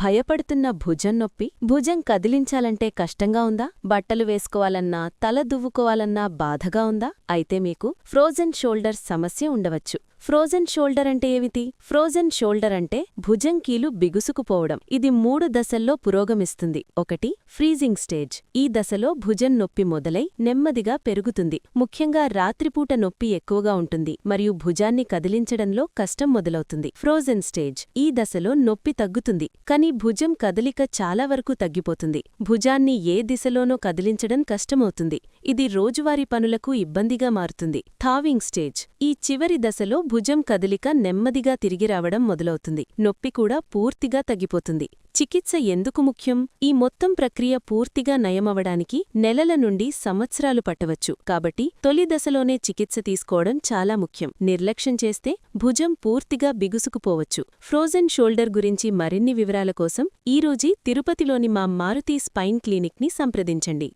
భయపడుతున్న భుజం నొప్పి? భుజం కదిలించాలంటే కష్టంగా ఉందా? బట్టలు వేసుకోవాలన్నా, తల దువ్వుకోవాలన్నా బాధగా ఉందా? అయితే మీకు ఫ్రోజన్ షోల్డర్ సమస్య ఉండవచ్చు. ఫ్రోజన్ షోల్డర్ అంటే ఏమిటి? ఫ్రోజన్ షోల్డర్ అంటే భుజం కీలు బిగుసుకుపోవడం. ఇది 3 దశల్లో పురోగమిస్తుంది. 1. Freezing stage. ఈ దశలో భుజం నొప్పి మొదలై నెమ్మదిగా పెరుగుతుంది. ముఖ్యంగా రాత్రిపూట నొప్పి ఎక్కువగా ఉంటుంది మరియు భుజాన్ని కదిలించడంలో కష్టం మొదలవుతుంది. Frozen stage. ఈ దశలో నొప్పి తగ్గుతుంది, కానీ భుజం కదలిక చాలా వరకు తగ్గిపోతుంది. భుజాన్ని ఏ దిశలోనో కదిలించడం కష్టమవుతుంది. ఇది రోజువారీ పనులకు ఇబ్బందిగా మారుతుంది. Thawing stage. ఈ చివరి దశలో భుజం కదలిక నెమ్మదిగా తిరిగి రావడం మొదలవుతుంది. నొప్పి కూడా పూర్తిగా తగ్గిపోతుంది. చికిత్స ఎందుకు ముఖ్యం? ఈ మొత్తం ప్రక్రియ పూర్తిగా నయమవడానికి నెలల నుండి సంవత్సరాలు పట్టవచ్చు. కాబట్టి తొలి దశలోనే చికిత్స తీసుకోవడం చాలా ముఖ్యం. నిర్లక్ష్యం చేస్తే భుజం పూర్తిగా బిగుసుకుపోవచ్చు. ఫ్రోజన్ షోల్డర్ గురించి మరిన్ని వివరాల కోసం ఈరోజు తిరుపతిలోని మా మారుతి స్పైన్ క్లినిక్ని సంప్రదించండి.